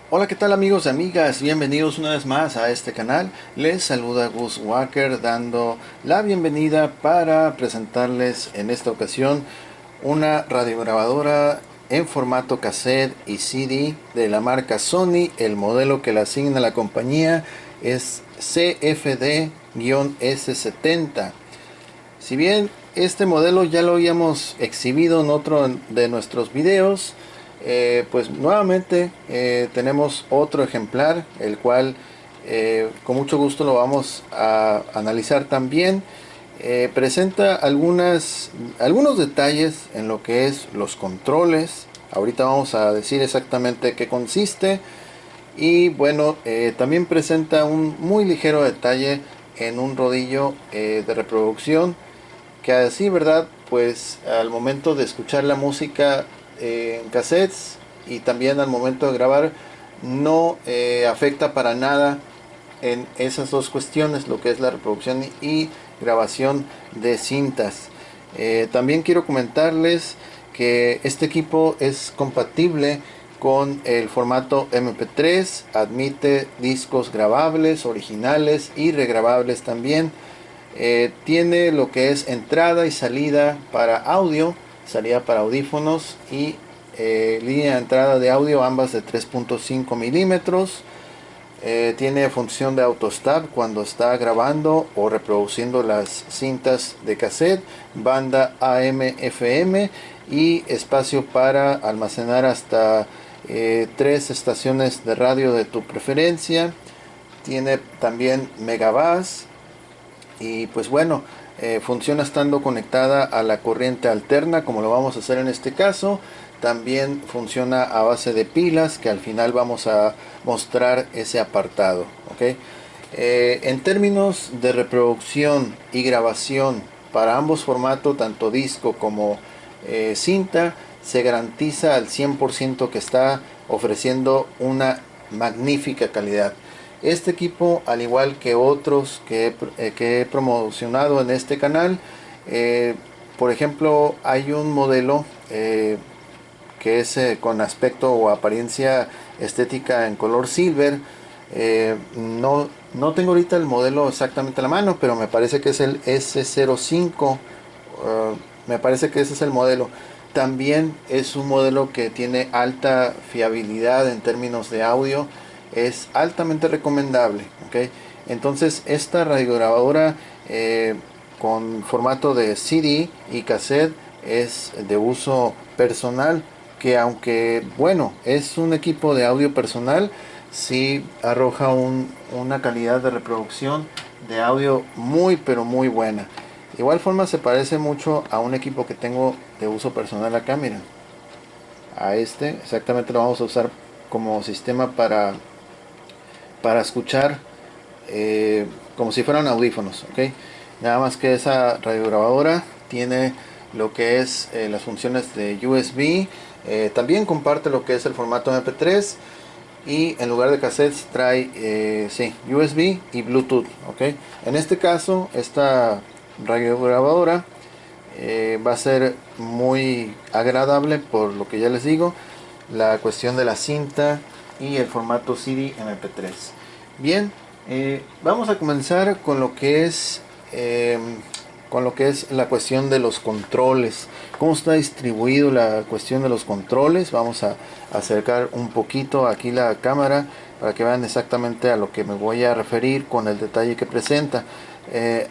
Hola, ¿qué tal amigos y amigas? Bienvenidos una vez más a este canal. Les saluda Gus Walker dando la bienvenida para presentarles en esta ocasión una radiograbadora en formato cassette y CD de la marca Sony. El modelo que le asigna la compañía es CFD-S70. Si bien este modelo ya lo habíamos exhibido en otro de nuestros videos, pues nuevamente tenemos otro ejemplar, el cual con mucho gusto lo vamos a analizar también. Presenta algunos detalles en lo que es los controles. Ahorita vamos a decir exactamente qué consiste. Y bueno, también presenta un muy ligero detalle en un rodillo de reproducción que así, ¿verdad? Pues al momento de escuchar la música en cassettes y también al momento de grabar no afecta para nada en esas dos cuestiones, lo que es la reproducción y grabación de cintas. También quiero comentarles que este equipo es compatible con el formato MP3, admite discos grabables, originales y regrabables también. Tiene lo que es entrada y salida para audio, salida para audífonos y línea de entrada de audio, ambas de 3.5 milímetros. Tiene función de auto-stop cuando está grabando o reproduciendo las cintas de cassette, banda AM/FM y espacio para almacenar hasta 3 estaciones de radio de tu preferencia. Tiene también megabass y pues bueno, funciona estando conectada a la corriente alterna, como lo vamos a hacer en este caso. También funciona a base de pilas, que al final vamos a mostrar ese apartado, ¿ok? En términos de reproducción y grabación para ambos formatos, tanto disco como cinta, se garantiza al 100% que está ofreciendo una magnífica calidad. Este equipo, al igual que otros que he promocionado en este canal, eh, por ejemplo, hay un modelo que es con aspecto o apariencia estética en color silver. No tengo ahorita el modelo exactamente a la mano, pero me parece que es el S05. Me parece que ese es el modelo. También es un modelo que tiene alta fiabilidad en términos de audio. Es altamente recomendable. ¿Ok? Entonces esta radiograbadora con formato de CD y cassette es de uso personal, que aunque bueno es un equipo de audio personal, sí arroja una calidad de reproducción de audio muy pero muy buena. De igual forma se parece mucho a un equipo que tengo de uso personal acá, miren. A este exactamente lo vamos a usar como sistema para escuchar como si fueran audífonos, ¿ok? Nada más que esa radiograbadora tiene lo que es las funciones de USB, también comparte lo que es el formato MP3 y en lugar de cassettes trae sí, USB y Bluetooth, ¿ok? En este caso, esta radiograbadora va a ser muy agradable por lo que ya les digo, la cuestión de la cinta y el formato CD MP3. Bien, vamos a comenzar con lo que es la cuestión de los controles. ¿Cómo está distribuido la cuestión de los controles? Vamos a acercar un poquito aquí la cámara para que vean exactamente a lo que me voy a referir con el detalle que presenta.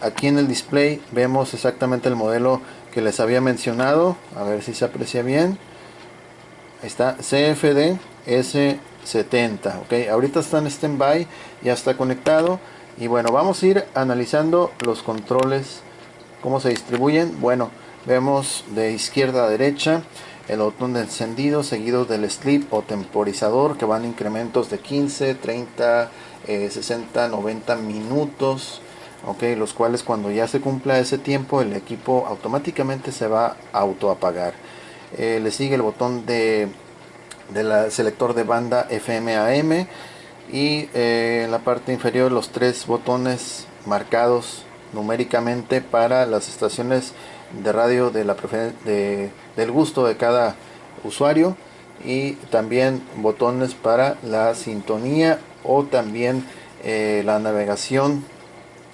Aquí en el display vemos exactamente el modelo que les había mencionado. A ver si se aprecia bien. Ahí está, CFD S70. Ok, ahorita está en standby, ya está conectado. Y bueno, vamos a ir analizando los controles, cómo se distribuyen. Bueno, vemos de izquierda a derecha el botón de encendido seguido del sleep o temporizador, que van en incrementos de 15, 30, 60, 90 minutos. Ok, los cuales cuando ya se cumpla ese tiempo el equipo automáticamente se va a autoapagar. Le sigue el botón de selector de banda FM AM y en la parte inferior los tres botones marcados numéricamente para las estaciones de radio del gusto de cada usuario. y también botones para la sintonía o también la navegación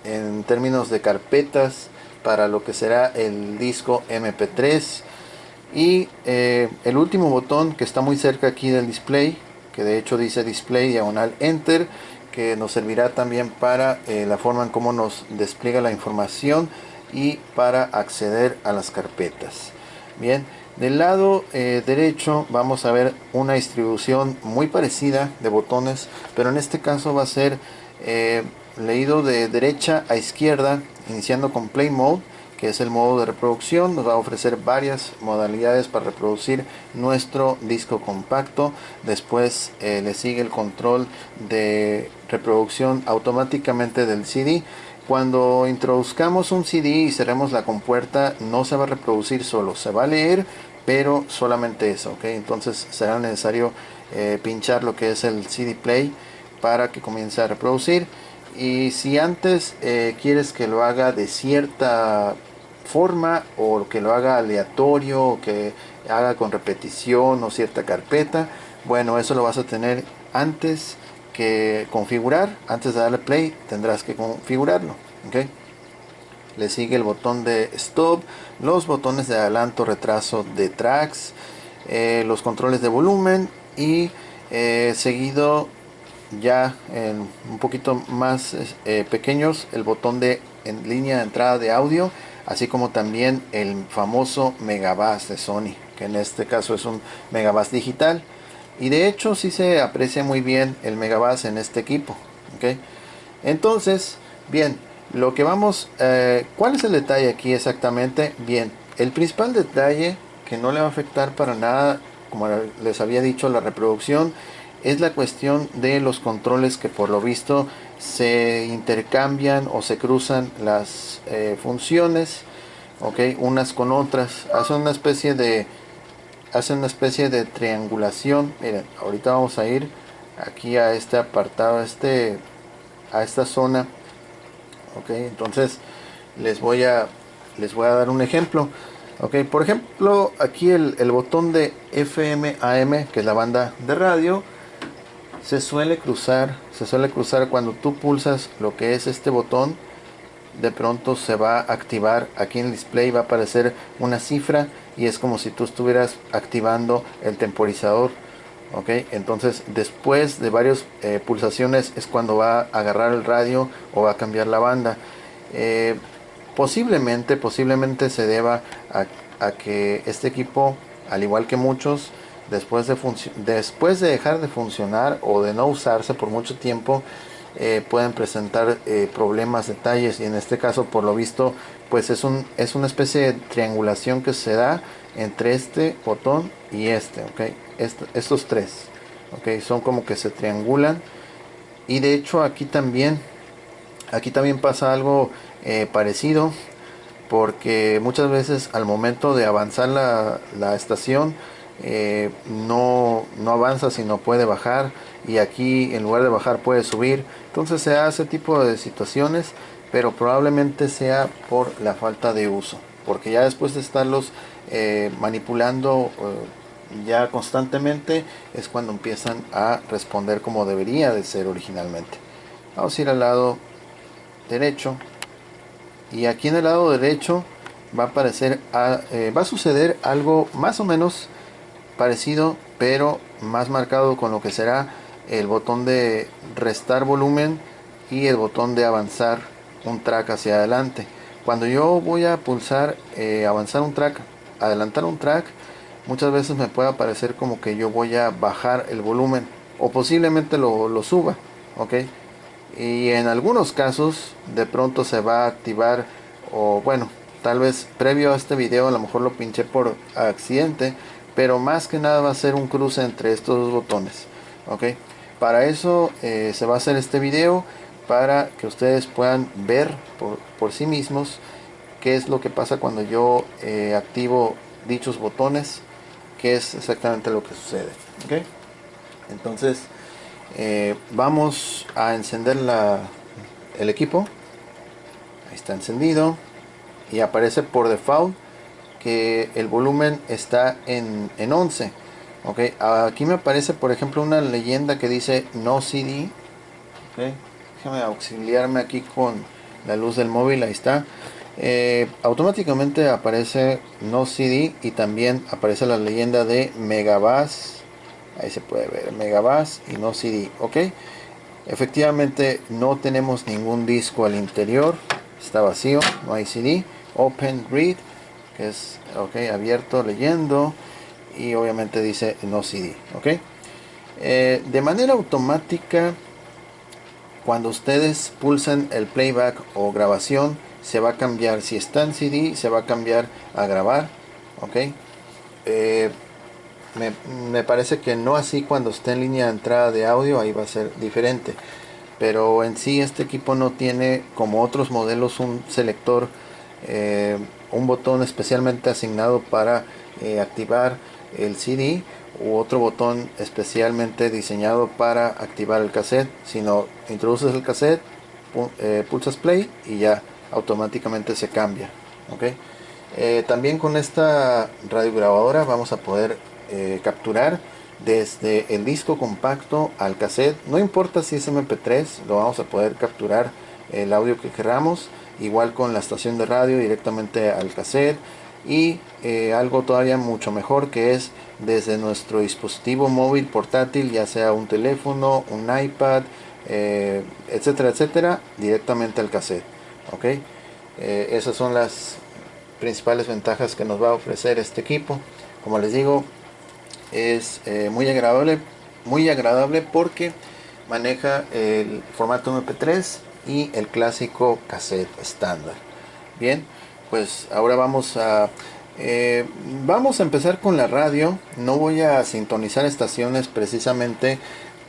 en términos de carpetas para lo que será el disco MP3. Y el último botón que está muy cerca aquí del display, que de hecho dice display diagonal enter, que nos servirá también para la forma en cómo nos despliega la información y para acceder a las carpetas. Bien, del lado derecho vamos a ver una distribución muy parecida de botones, pero en este caso va a ser leído de derecha a izquierda, iniciando con Play Mode, que es el modo de reproducción. Nos va a ofrecer varias modalidades para reproducir nuestro disco compacto. Después le sigue el control de reproducción automáticamente del CD. Cuando introduzcamos un CD y cerremos la compuerta, no se va a reproducir solo, se va a leer, pero solamente eso, ¿ok? Entonces será necesario pinchar lo que es el CD Play para que comience a reproducir. Y si antes quieres que lo haga de cierta forma, o que lo haga aleatorio, o que haga con repetición o cierta carpeta, bueno, eso lo vas a tener antes que configurar. Antes de darle play tendrás que configurarlo, ¿ok? Le sigue el botón de stop, los botones de adelanto, retraso de tracks, los controles de volumen y seguido ya un poquito más pequeños, el botón de en línea de entrada de audio, así como también el famoso Megabass de Sony, que en este caso es un Megabass digital, y de hecho sí se aprecia muy bien el Megabass en este equipo, ¿ok? Entonces, bien, lo que vamos, ¿cuál es el detalle aquí exactamente? Bien, el principal detalle que no le va a afectar para nada, como les había dicho, la reproducción, es la cuestión de los controles, que por lo visto se intercambian o se cruzan las funciones, ok, unas con otras, hace una especie de triangulación. Miren, ahorita vamos a ir aquí a este apartado, a esta zona, ok. Entonces les voy a dar un ejemplo, ok. Por ejemplo, aquí el botón de FM AM, que es la banda de radio, se suele cruzar cuando tú pulsas lo que es este botón. De pronto se va a activar aquí en el display, va a aparecer una cifra y es como si tú estuvieras activando el temporizador, ok. Entonces después de varias pulsaciones es cuando va a agarrar el radio o va a cambiar la banda. Eh, posiblemente se deba a que este equipo, al igual que muchos, después de dejar de funcionar o de no usarse por mucho tiempo, pueden presentar problemas, detalles, y en este caso, por lo visto, pues es una especie de triangulación que se da entre este botón y este, ok. Estos tres, ok, son como que se triangulan. Y de hecho aquí también pasa algo parecido, porque muchas veces al momento de avanzar la estación, no avanza, sino puede bajar, y aquí en lugar de bajar puede subir. Entonces se hace tipo de situaciones, pero probablemente sea por la falta de uso, porque ya después de estarlos manipulando ya constantemente, es cuando empiezan a responder como debería de ser originalmente. Vamos a ir al lado derecho, y aquí en el lado derecho va a aparecer va a suceder algo más o menos parecido, pero más marcado, con lo que será el botón de restar volumen y el botón de avanzar un track hacia adelante. Cuando yo voy a pulsar avanzar un track, adelantar un track, muchas veces me puede aparecer como que yo voy a bajar el volumen, o posiblemente lo suba, ok. Y en algunos casos de pronto se va a activar, o bueno, tal vez previo a este video a lo mejor lo pinché por accidente, pero más que nada va a ser un cruce entre estos dos botones, ok. Para eso se va a hacer este video, para que ustedes puedan ver por sí mismos qué es lo que pasa cuando yo activo dichos botones, qué es exactamente lo que sucede, ok. Entonces vamos a encender el equipo. Ahí está encendido y aparece por default que el volumen está en 11. Ok, aquí me aparece por ejemplo una leyenda que dice no CD. Ok, déjame auxiliarme aquí con la luz del móvil, ahí está. Automáticamente aparece no CD y también aparece la leyenda de Megabass. Ahí se puede ver Megabass y no CD. Ok, efectivamente no tenemos ningún disco al interior, está vacío, no hay CD. Open Read, que es ok, abierto leyendo, y obviamente dice no CD. Ok, de manera automática, cuando ustedes pulsan el playback o grabación, se va a cambiar. Si está en CD, se va a cambiar a grabar. Ok, eh, me, me parece que no así cuando esté en línea de entrada de audio, ahí va a ser diferente. Pero en sí este equipo no tiene, como otros modelos, un selector, eh, un botón especialmente asignado para activar el CD, u otro botón especialmente diseñado para activar el cassette, sino introduces el cassette, pulsas play y ya automáticamente se cambia. ¿Ok? También con esta radiograbadora vamos a poder capturar desde el disco compacto al cassette. No importa si es MP3, lo vamos a poder capturar el audio que queramos. Igual con la estación de radio directamente al cassette. Y algo todavía mucho mejor, que es desde nuestro dispositivo móvil portátil, ya sea un teléfono, un iPad, etcétera, etcétera, directamente al cassette. ¿Ok? Esas son las principales ventajas que nos va a ofrecer este equipo. Como les digo, es muy agradable porque maneja el formato MP3 y el clásico cassette estándar. Bien, pues ahora vamos a empezar con la radio. No voy a sintonizar estaciones precisamente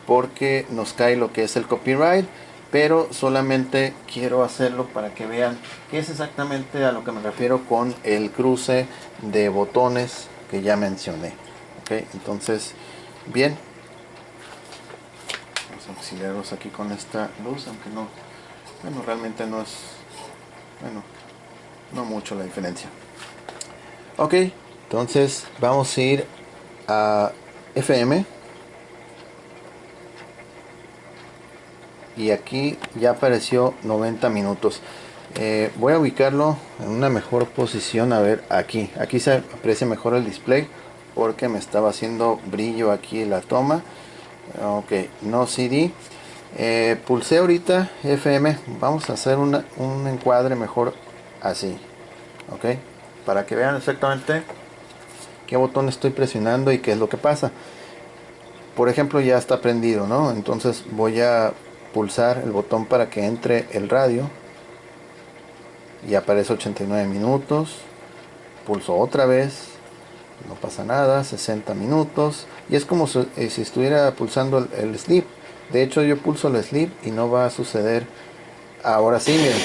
porque nos cae lo que es el copyright, pero solamente quiero hacerlo para que vean qué es exactamente a lo que me refiero con el cruce de botones que ya mencioné. Ok, entonces, bien, vamos a auxiliarlos aquí con esta luz, aunque no, bueno, realmente no es, bueno, no mucho la diferencia. Ok, entonces vamos a ir a FM. Y aquí ya apareció 90 minutos. Voy a ubicarlo en una mejor posición. A ver, aquí se aprecia mejor el display porque me estaba haciendo brillo aquí la toma. Ok, no CD. Pulsé ahorita FM. Vamos a hacer un encuadre mejor así. Ok, para que vean exactamente qué botón estoy presionando y qué es lo que pasa. Por ejemplo, ya está prendido, ¿no? Entonces voy a pulsar el botón para que entre el radio y aparece 89 minutos. Pulso otra vez, no pasa nada, 60 minutos. Y es como si estuviera pulsando el sleep. De hecho, yo pulso el sleep y no va a suceder. Ahora sí, miren.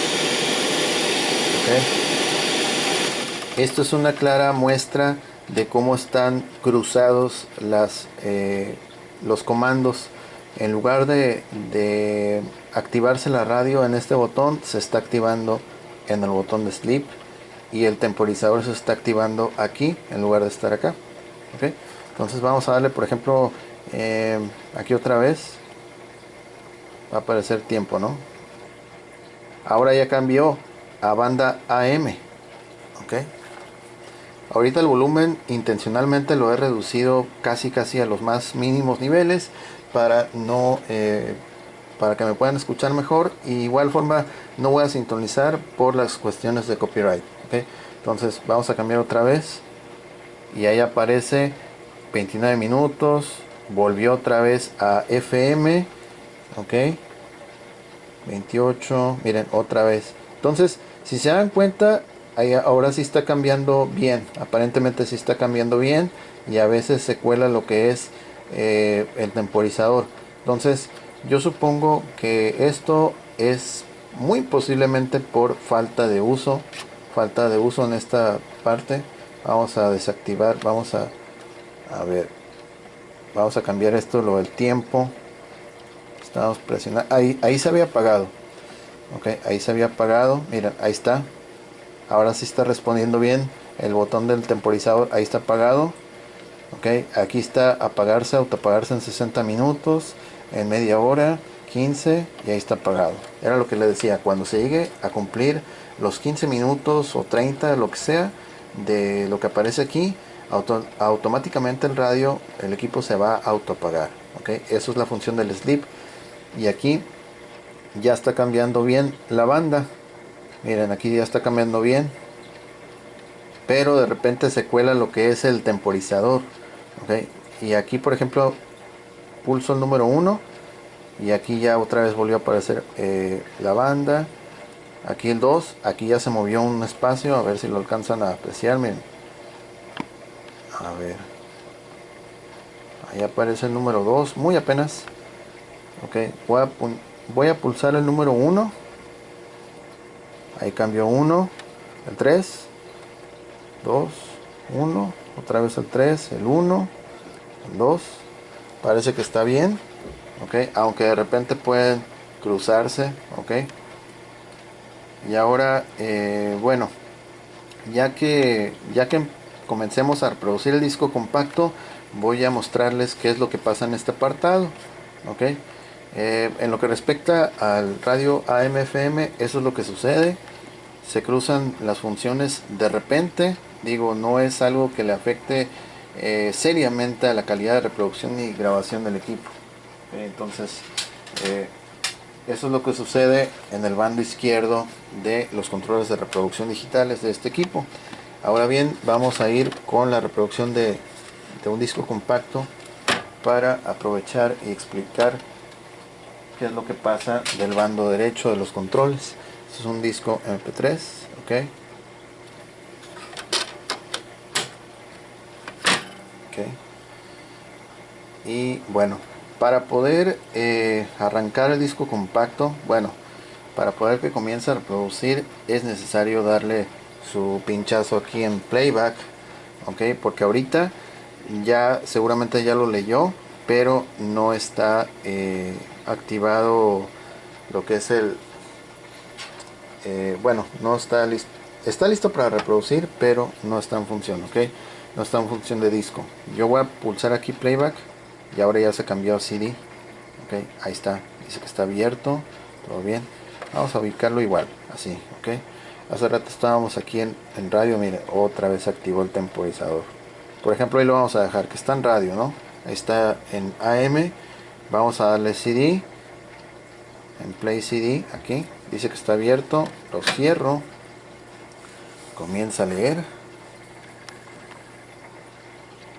¿Okay? Esto es una clara muestra de cómo están cruzados los comandos. En lugar de activarse la radio en este botón, se está activando en el botón de sleep, y el temporizador se está activando aquí en lugar de estar acá. ¿Okay? Entonces vamos a darle, por ejemplo, aquí otra vez va a aparecer tiempo, ¿no? Ahora ya cambió a banda AM. ¿Ok? Ahorita el volumen intencionalmente lo he reducido casi a los más mínimos niveles para no para que me puedan escuchar mejor. Y igual forma no voy a sintonizar por las cuestiones de copyright. ¿Okay? Entonces vamos a cambiar otra vez y ahí aparece 29 minutos. Volvió otra vez a FM. Ok, 28, miren, otra vez. Entonces, si se dan cuenta, ahora sí está cambiando bien. Aparentemente sí está cambiando bien. Y a veces se cuela lo que es el temporizador. Entonces, yo supongo que esto es muy posiblemente por falta de uso. Falta de uso en esta parte. Vamos a desactivar, a ver, vamos a cambiar esto, lo del tiempo. Estamos presionando. Ahí se había apagado. Ok, ahí se había apagado. Miren, ahí está. Ahora sí está respondiendo bien. El botón del temporizador ahí está apagado. ok. Aquí está apagarse, autoapagarse en 60 minutos, en media hora, 15, y ahí está apagado. Era lo que le decía, cuando se llegue a cumplir los 15 minutos o 30, lo que sea, de lo que aparece aquí, automáticamente el radio, el equipo se va a autoapagar, ok. Eso es la función del sleep. Y aquí ya está cambiando bien la banda. Miren, aquí ya está cambiando bien, pero de repente se cuela lo que es el temporizador, ok. Y aquí, por ejemplo, pulso el número 1 y aquí ya otra vez volvió a aparecer la banda. Aquí el 2, aquí ya se movió un espacio, a ver si lo alcanzan a apreciar. Miren, a ver, ahí aparece el número 2, muy apenas, ok. Voy a pulsar el número 1, ahí cambió 1, el 3, 2, 1, otra vez el 3, el 1, el 2, parece que está bien, ok, aunque de repente pueden cruzarse, ok. Y ahora, bueno, ya que comencemos a reproducir el disco compacto, voy a mostrarles qué es lo que pasa en este apartado, ok. En lo que respecta al radio AM/FM, eso es lo que sucede. Se cruzan las funciones de repente. Digo, no es algo que le afecte seriamente a la calidad de reproducción y grabación del equipo. Entonces, eso es lo que sucede en el bando izquierdo de los controles de reproducción digitales de este equipo. Ahora bien, vamos a ir con la reproducción de un disco compacto para aprovechar y explicar qué es lo que pasa del bando derecho de los controles. Este es un disco MP3, ok. Y bueno, para poder arrancar el disco compacto, bueno, para poder que comience a reproducir es necesario darle su pinchazo aquí en playback, ok, porque ahorita ya seguramente ya lo leyó, pero no está activado lo que es el bueno, no está listo. Está listo para reproducir, pero no está en función, ok. No está en función de disco. Yo voy a pulsar aquí playback y ahora ya se cambió a CD, ok. Ahí está, dice que está abierto, todo bien. Vamos a ubicarlo igual, así, ok. Hace rato estábamos aquí en radio, mire, otra vez activó el temporizador. Por ejemplo, ahí lo vamos a dejar, que está en radio, ¿no? Ahí está en AM. Vamos a darle CD, en Play CD, aquí dice que está abierto, lo cierro, comienza a leer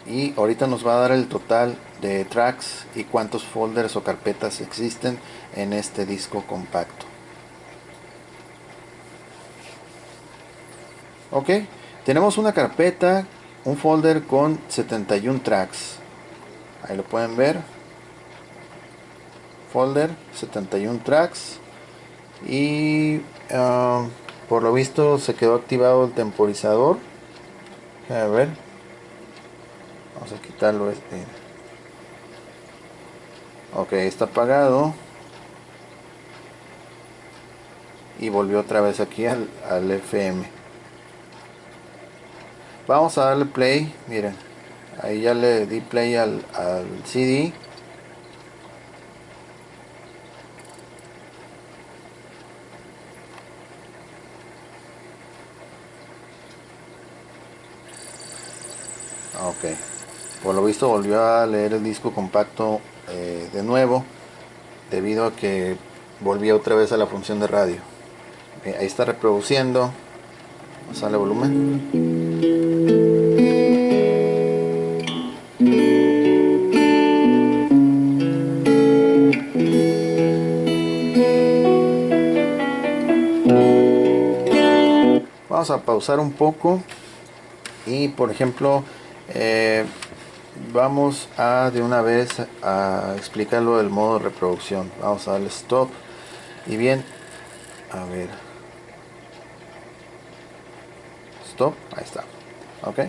y ahorita nos va a dar el total de tracks y cuántos folders o carpetas existen en este disco compacto. Ok, tenemos una carpeta, un folder con 71 tracks, ahí lo pueden ver, folder 71 tracks. Y por lo visto se quedó activado el temporizador. A ver, vamos a quitarlo este. Ok, está apagado. Y volvió otra vez aquí al FM. Vamos a darle play. Miren, ahí ya le di play al CD. Ok, por lo visto volvió a leer el disco compacto de nuevo, debido a que volvió otra vez a la función de radio. Ahí está reproduciendo. Vamos a darle volumen. Vamos a pausar un poco y, por ejemplo, vamos a de una vez a explicarlo del modo de reproducción. Vamos a darle stop. Y bien, a ver, stop, ahí está, ok.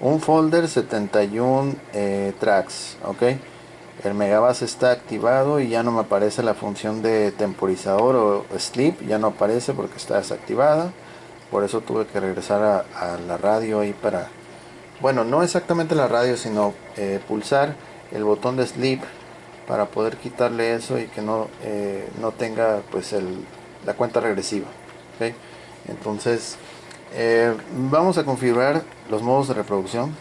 Un folder 71 tracks, ok. El Megabass está activado y ya no me aparece la función de temporizador o sleep, ya no aparece porque está desactivada. Por eso tuve que regresar a la radio ahí bueno, no exactamente la radio, sino pulsar el botón de sleep para poder quitarle eso y que no tenga pues la cuenta regresiva. ¿Okay? Entonces vamos a configurar los modos de reproducción.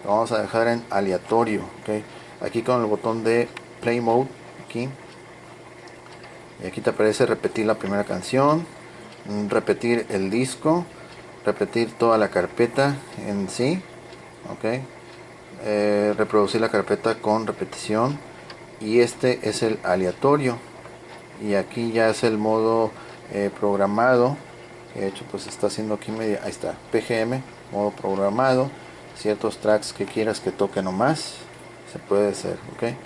Lo vamos a dejar en aleatorio. ¿Okay? Aquí con el botón de play mode, aquí, y aquí te aparece repetir la primera canción, repetir el disco, repetir toda la carpeta en sí. ¿Okay? Reproducir la carpeta con repetición, y este es el aleatorio, y aquí ya es el modo programado. De hecho pues está haciendo aquí media, ahí está, PGM, modo programado, ciertos tracks que quieras que toque nomás, se puede hacer. ¿Okay?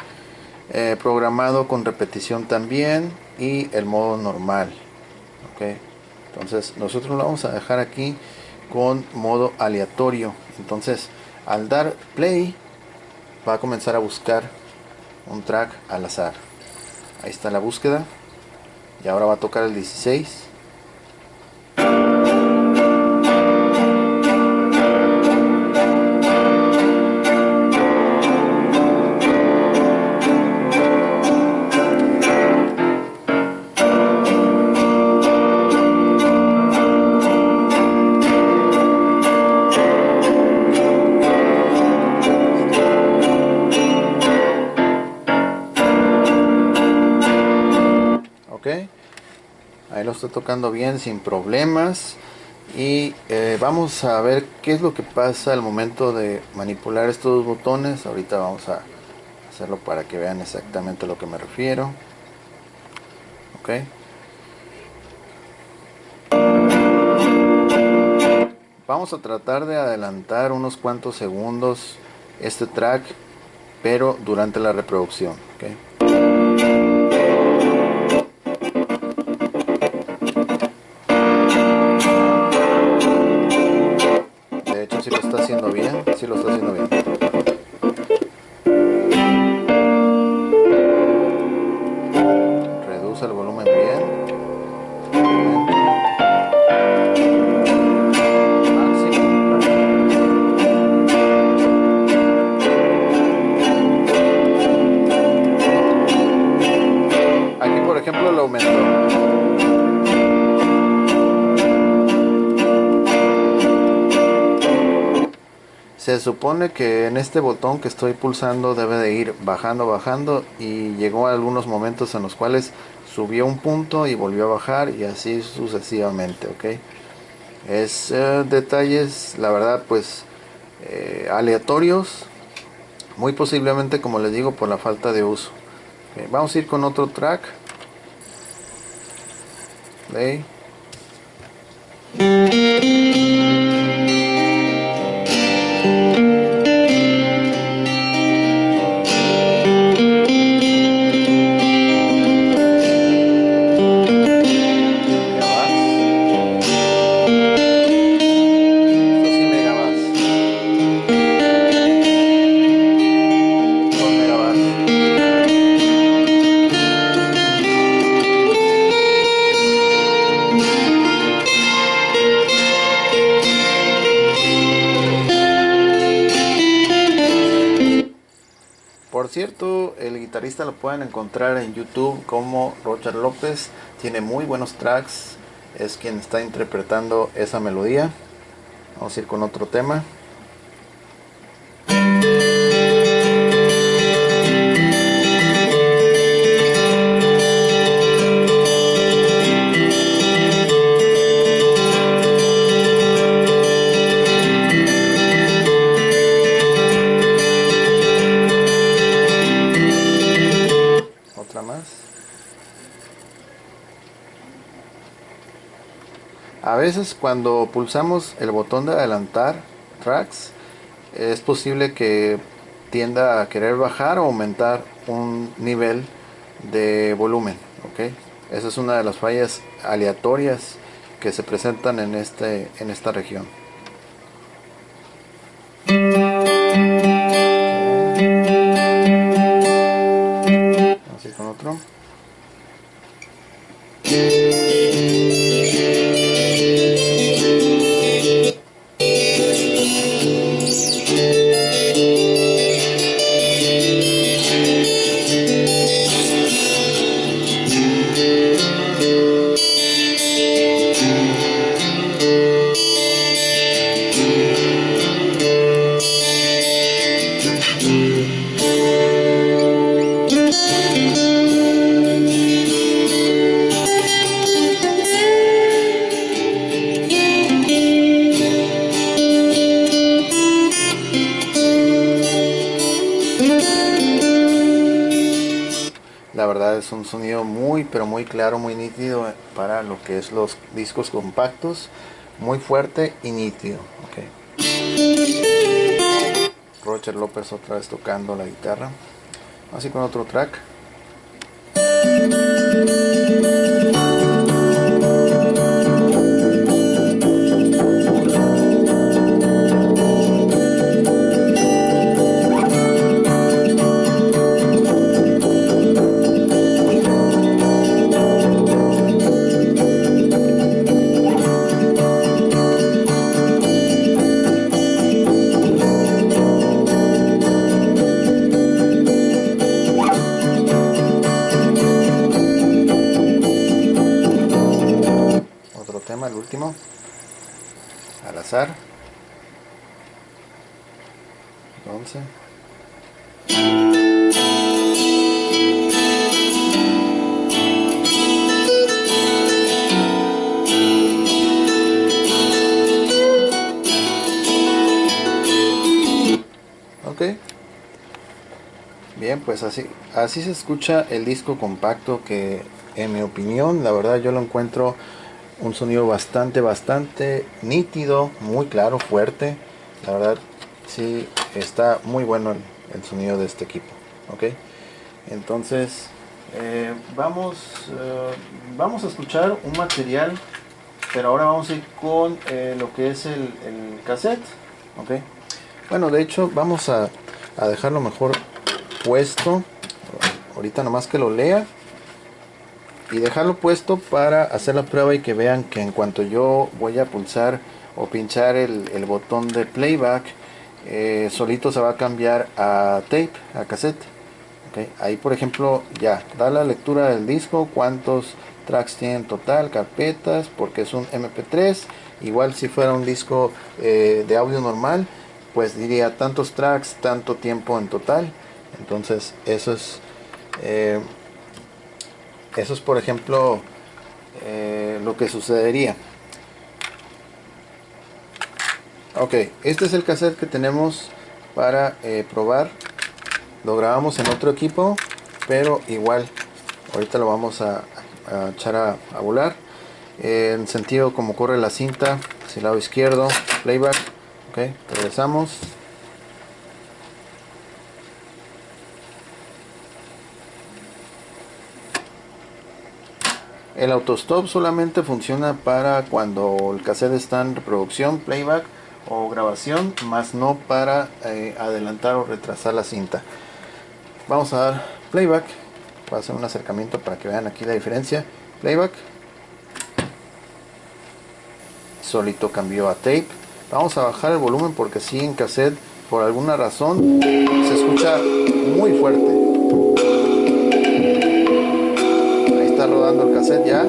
Programado con repetición también, y el modo normal. ¿Okay? Entonces nosotros lo vamos a dejar aquí con modo aleatorio. Entonces al dar play va a comenzar a buscar un track al azar. Ahí está la búsqueda, y ahora va a tocar el 16. Okay. Ahí lo estoy tocando bien, sin problemas. Y vamos a ver qué es lo que pasa al momento de manipular estos dos botones. Ahorita vamos a hacerlo para que vean exactamente a lo que me refiero. Okay. Vamos a tratar de adelantar unos cuantos segundos este track, pero durante la reproducción. Okay. De hecho sí lo está haciendo bien, sí lo está haciendo bien. Reduce el volumen bien. Aquí por ejemplo lo aumentó. Se supone que en este botón que estoy pulsando debe de ir bajando, y llegó a algunos momentos en los cuales subió un punto y volvió a bajar, y así sucesivamente. ¿Okay? Es detalles, la verdad, pues aleatorios, muy posiblemente, como les digo, por la falta de uso. Okay, vamos a ir con otro track. Play. Por cierto, el guitarrista lo pueden encontrar en YouTube como Roger López. Tiene muy buenos tracks. Es quien está interpretando esa melodía. Vamos a ir con otro tema. Otra más. A veces cuando pulsamos el botón de adelantar tracks, es posible que tienda a querer bajar o aumentar un nivel de volumen. ¿Okay? Esa es una de las fallas aleatorias que se presentan en esta región. Vamos a ir con otro. La verdad es un sonido muy pero muy claro, muy nítido para lo que es los discos compactos, muy fuerte y nítido. Okay. Roger López otra vez tocando la guitarra, así con otro track. Otro tema, el último, al azar, 11. Ok, bien, pues así se escucha el disco compacto, que en mi opinión, la verdad, yo lo encuentro un sonido bastante nítido, muy claro, fuerte. La verdad, sí, está muy bueno el sonido de este equipo. Ok, entonces vamos a escuchar un material, pero ahora vamos a ir con lo que es el cassette. Ok, bueno, de hecho vamos a dejarlo mejor puesto ahorita, nomás que lo lea, y dejarlo puesto para hacer la prueba y que vean que en cuanto yo voy a pulsar o pinchar el botón de playback, solito se va a cambiar a tape, a cassette. Okay. Ahí por ejemplo ya da la lectura del disco, cuántos tracks tiene en total, carpetas, porque es un MP3. Igual si fuera un disco de audio normal, pues diría tantos tracks, tanto tiempo en total. Entonces eh, eso es por ejemplo lo que sucedería. Ok, este es el cassette que tenemos para probar. Lo grabamos en otro equipo, pero igual ahorita lo vamos a echar a volar. En sentido como corre la cinta, hacia el lado izquierdo, playback. Ok, regresamos. El autostop solamente funciona para cuando el cassette está en reproducción, playback o grabación, más no para adelantar o retrasar la cinta. Vamos a dar playback. Voy a hacer un acercamiento para que vean aquí la diferencia. Playback. Solito cambió a tape. Vamos a bajar el volumen porque si en cassette por alguna razón se escucha muy fuerte. Ahí está rodando el cassette ya.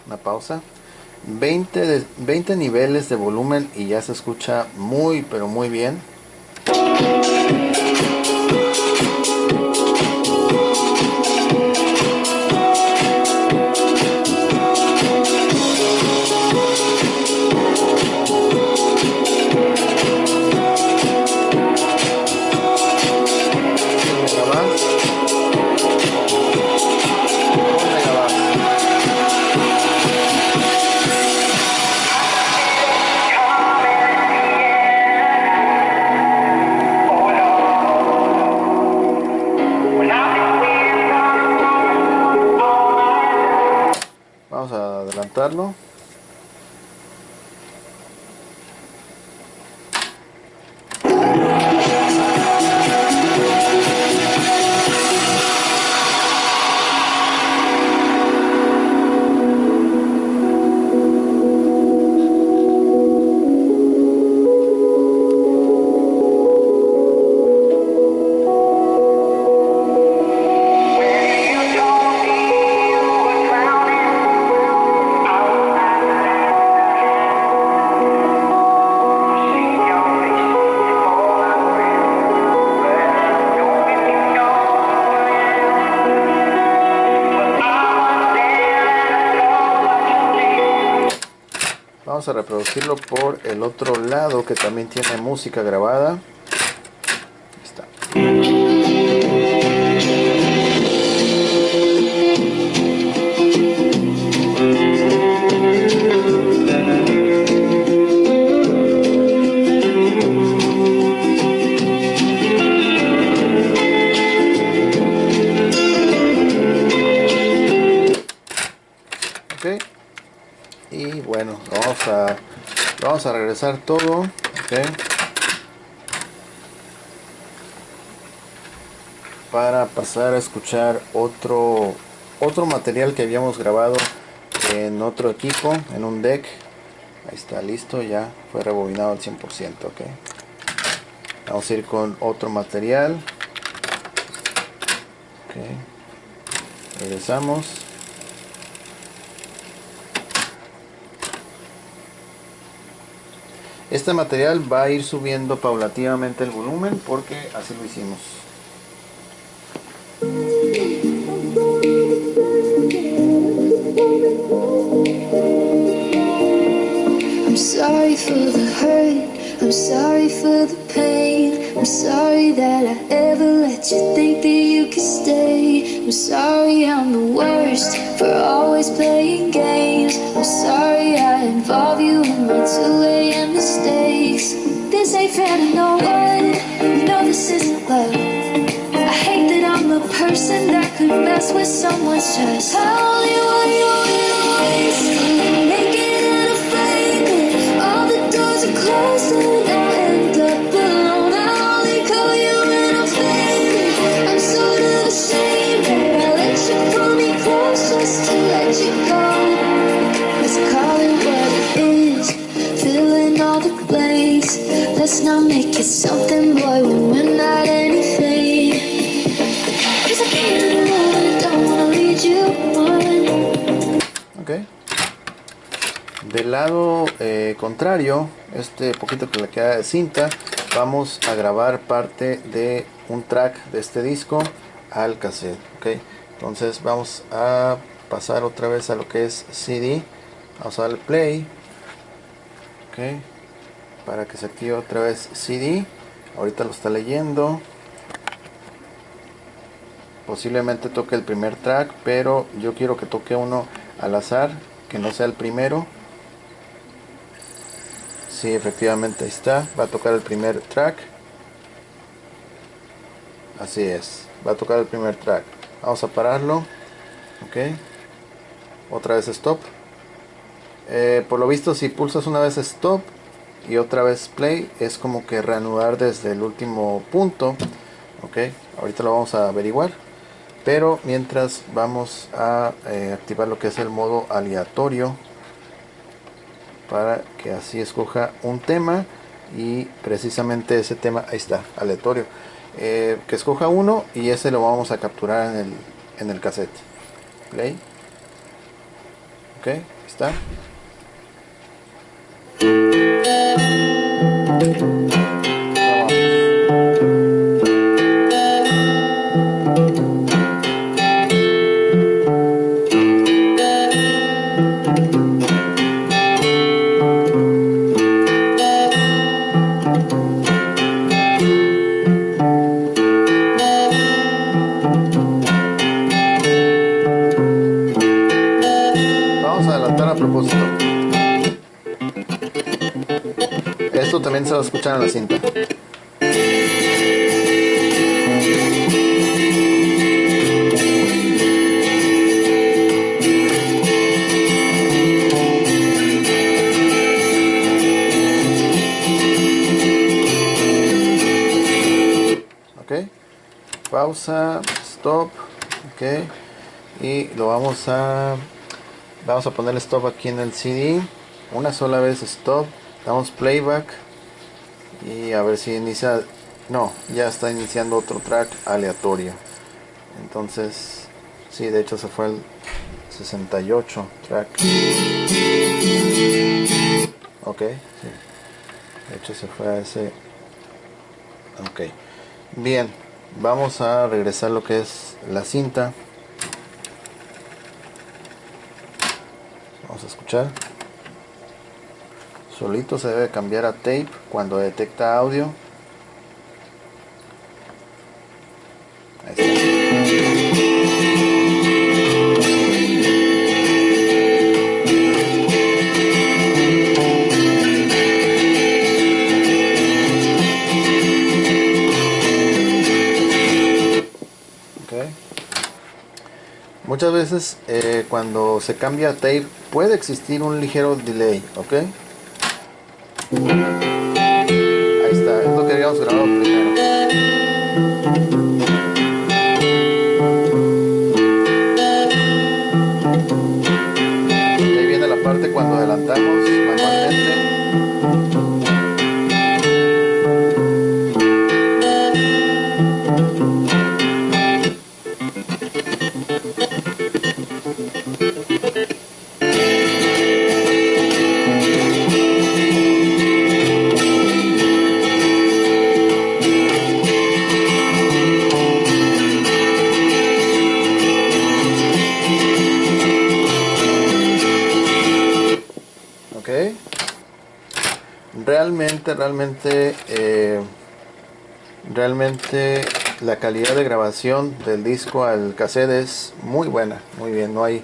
Una pausa. 20 niveles de volumen y ya se escucha muy pero muy bien. Vamos a adelantarlo. vamos a reproducirlo por el otro lado que también tiene música grabada. Ahí está. Y bueno, vamos a regresar todo. Para pasar a escuchar otro material que habíamos grabado en otro equipo, en un deck. Ahí está, listo, ya fue rebobinado al 100%. Vamos a ir con otro material. Regresamos. Este material va a ir subiendo paulatinamente el volumen porque así lo hicimos. I'm sorry for the hurt, I'm sorry for the pain, I'm sorry that I ever let you think that you could stay. I'm sorry I'm the worst for always playing games. I'm sorry I involve you in my 2 a.m. mistakes. This ain't fair to no one, you know this isn't love. I hate that I'm the person that could mess with someone's trust. I only want you always naked and afraid that all the doors are closed and I'll end up alone. I only call you when I'm faded. I'm sort of ashamed that I let you pull me close just to let you go. Let's call it what it is, fill in all the blanks. Let's not make it something, boy, when we're not anything. Del lado contrario, este poquito que le queda de cinta, vamos a grabar parte de un track de este disco al cassette. Entonces vamos a pasar otra vez a lo que es CD. Vamos a darle play, para que se active otra vez CD. Ahorita lo está leyendo. Posiblemente toque el primer track, pero yo quiero que toque uno al azar, que no sea el primero. Sí, efectivamente ahí está, va a tocar el primer track. Así es, va a tocar el primer track. Vamos a pararlo. Otra vez stop. Por lo visto, si pulsas una vez stop y otra vez play, es como que reanudar desde el último punto. Ahorita lo vamos a averiguar. Pero mientras vamos a activar lo que es el modo aleatorio, para que así escoja un tema, y precisamente ese tema, ahí está, aleatorio, que escoja uno y ese lo vamos a capturar en el cassette. Play. Ahí está. Esto también se va a escuchar en la cinta. Pausa, stop, y lo vamos a poner stop aquí en el CD. Una sola vez stop, damos playback y a ver si inicia. No, ya está iniciando otro track aleatorio. Entonces, sí, de hecho se fue el 68 track. Sí. De hecho se fue a ese. Bien, vamos a regresar lo que es la cinta. Vamos a escuchar. Solito se debe cambiar a tape cuando detecta audio. Ahí está. Okay. Muchas veces cuando se cambia a tape puede existir un ligero delay, ¿ok? Ahí está, es lo que habíamos grabado primero. Y ahí viene la parte cuando adelantamos manualmente. Ok. Realmente la calidad de grabación del disco al cassette es muy buena, muy bien, no hay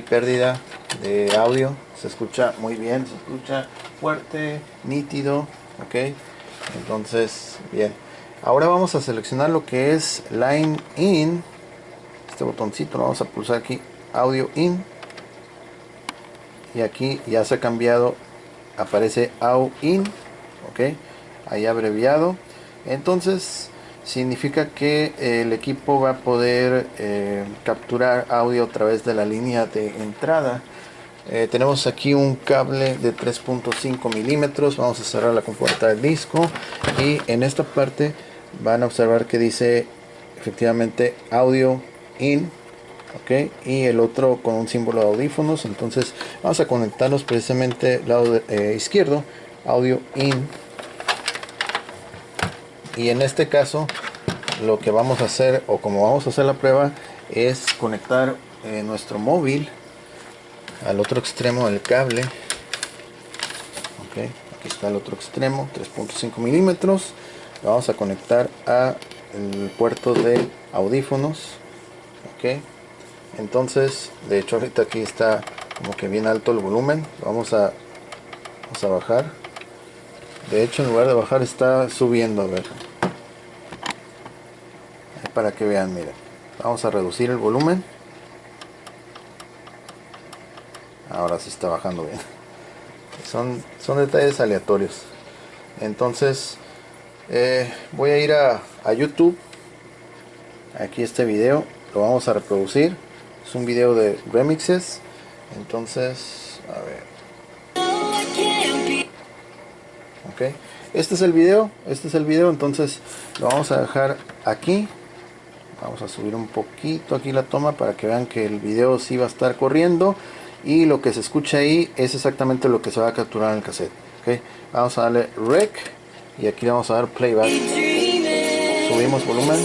pérdida de audio, se escucha muy bien, se escucha fuerte, nítido, ok. Entonces, bien, ahora vamos a seleccionar lo que es Line In, este botoncito lo vamos a pulsar aquí, Audio In, y aquí ya se ha cambiado, aparece Au In, ok, ahí abreviado. Entonces significa que el equipo va a poder capturar audio a través de la línea de entrada. Tenemos aquí un cable de 3.5 milímetros. Vamos a cerrar la compuerta del disco y en esta parte van a observar que dice efectivamente audio in, ok, y el otro con un símbolo de audífonos. Entonces vamos a conectarlos precisamente al lado izquierdo, audio in. Y en este caso lo que vamos a hacer, o como vamos a hacer la prueba, es conectar nuestro móvil al otro extremo del cable. Ok, aquí está el otro extremo, 3.5 milímetros. Lo vamos a conectar a el puerto de audífonos. Ok, entonces de hecho ahorita aquí está como que bien alto el volumen. Vamos a bajar. De hecho, en lugar de bajar está subiendo, a ver, para que vean, miren, vamos a reducir el volumen. Ahora sí está bajando bien. Son detalles aleatorios. Entonces voy a ir a YouTube. Aquí este video lo vamos a reproducir. Es un video de remixes. Entonces, a ver. Ok, este es el video. Entonces lo vamos a dejar aquí. Vamos a subir un poquito aquí la toma para que vean que el video sí va a estar corriendo y lo que se escucha ahí es exactamente lo que se va a capturar en el cassette. Okay. Vamos a darle rec y aquí le vamos a dar playback. Subimos volumen.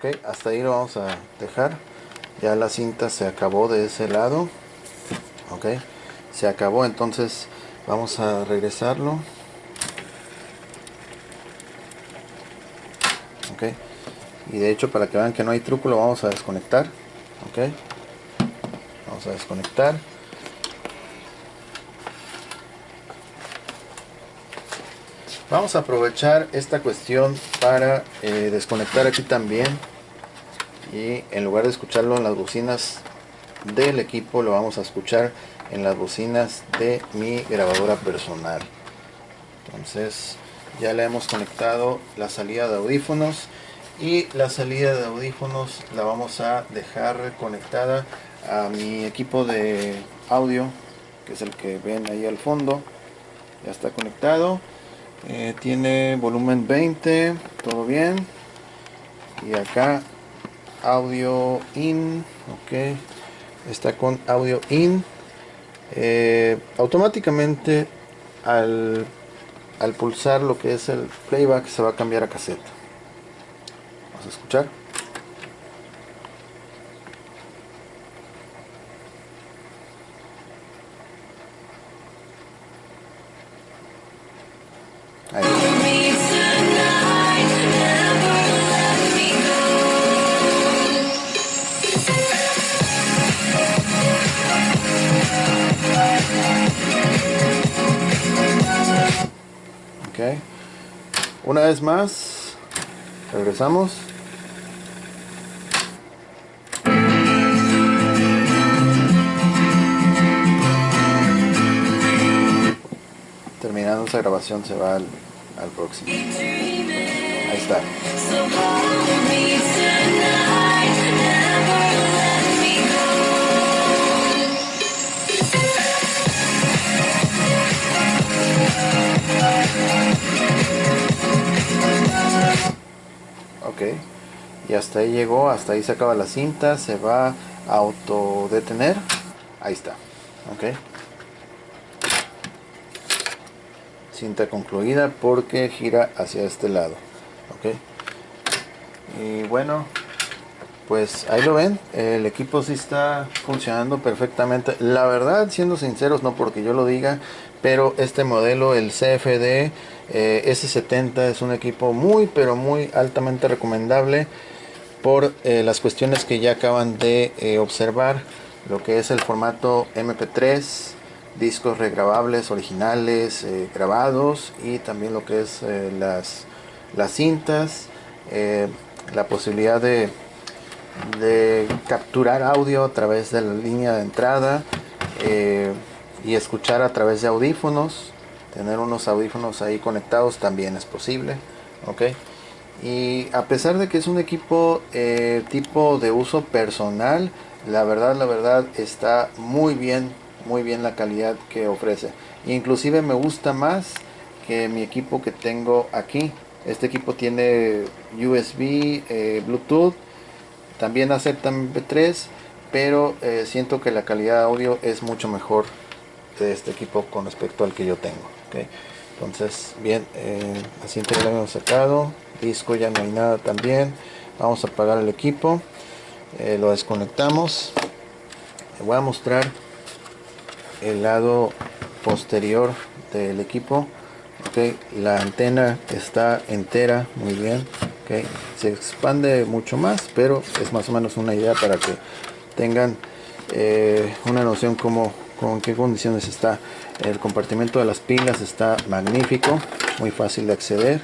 Ok, hasta ahí lo vamos a dejar. Ya la cinta se acabó de ese lado. Ok, se acabó. Entonces vamos a regresarlo. Ok, y de hecho para que vean que no hay truco lo vamos a desconectar. Ok, vamos a desconectar. Vamos a aprovechar esta cuestión para desconectar aquí también, y en lugar de escucharlo en las bocinas del equipo lo vamos a escuchar en las bocinas de mi grabadora personal. Entonces ya le hemos conectado la salida de audífonos y la salida de audífonos la vamos a dejar conectada a mi equipo de audio, que es el que ven ahí al fondo. Ya está conectado. Tiene volumen 20, todo bien. Y acá audio in. Ok, está con audio in. Automáticamente al pulsar lo que es el playback se va a cambiar a cassette. Vamos a escuchar. Ahí. Ok, una vez más regresamos. Terminando esa grabación se va al próximo. Ahí está. Ok, y hasta ahí llegó, hasta ahí se acaba la cinta, se va a autodetener. Ahí está. Ok, cinta concluida porque gira hacia este lado. Ok, y bueno, pues ahí lo ven, el equipo sí está funcionando perfectamente. La verdad, siendo sinceros, no porque yo lo diga, pero este modelo, el CFD S70, es un equipo muy pero muy altamente recomendable por las cuestiones que ya acaban de observar, lo que es el formato MP3, discos regrabables originales grabados, y también lo que es las cintas, la posibilidad de capturar audio a través de la línea de entrada y escuchar a través de audífonos. Tener unos audífonos ahí conectados también es posible. Ok, y a pesar de que es un equipo tipo de uso personal, la verdad está muy bien la calidad que ofrece. Inclusive me gusta más que mi equipo que tengo aquí. Este equipo tiene USB, Bluetooth, también acepta MP3, pero siento que la calidad de audio es mucho mejor de este equipo con respecto al que yo tengo. ¿Okay? Entonces, bien, la cinta ya la hemos sacado, disco ya no hay nada también. Vamos a apagar el equipo, lo desconectamos. Les voy a mostrar el lado posterior del equipo. Okay, la antena está entera, muy bien. Okay, se expande mucho más, pero es más o menos una idea para que tengan una noción como en qué condiciones está. El compartimento de las pilas está magnífico, muy fácil de acceder,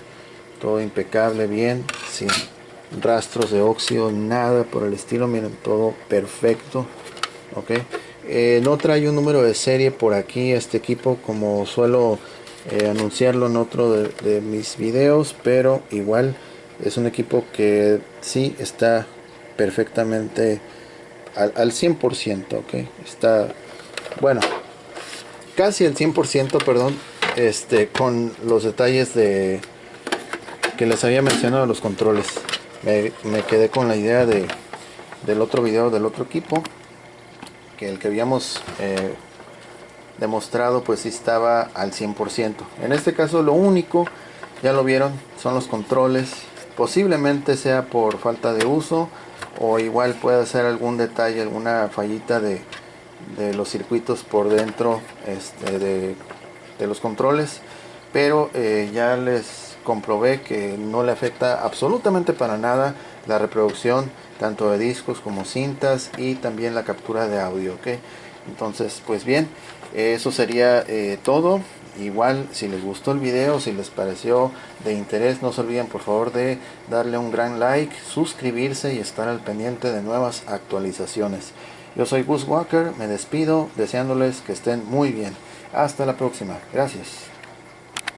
todo impecable, bien, sin rastros de óxido, nada por el estilo. Miren, todo perfecto. Okay. No trae un número de serie por aquí este equipo, como suelo anunciarlo en otro de mis videos, pero igual es un equipo que sí está perfectamente al 100%. Okay. Está, bueno, casi al 100%, perdón, con los detalles de que les había mencionado, los controles. Me quedé con la idea del otro video del otro equipo, que el que habíamos demostrado pues sí estaba al 100%. En este caso lo único, ya lo vieron, son los controles. Posiblemente sea por falta de uso, o igual puede ser algún detalle, alguna fallita de los circuitos por dentro de los controles, pero ya les comprobé que no le afecta absolutamente para nada la reproducción tanto de discos como cintas, y también la captura de audio. ¿Okay? Entonces, pues bien, eso sería todo. Igual, si les gustó el video, si les pareció de interés, no se olviden por favor de darle un gran like, suscribirse y estar al pendiente de nuevas actualizaciones. Yo soy Gus Walker, me despido deseándoles que estén muy bien. Hasta la próxima. Gracias.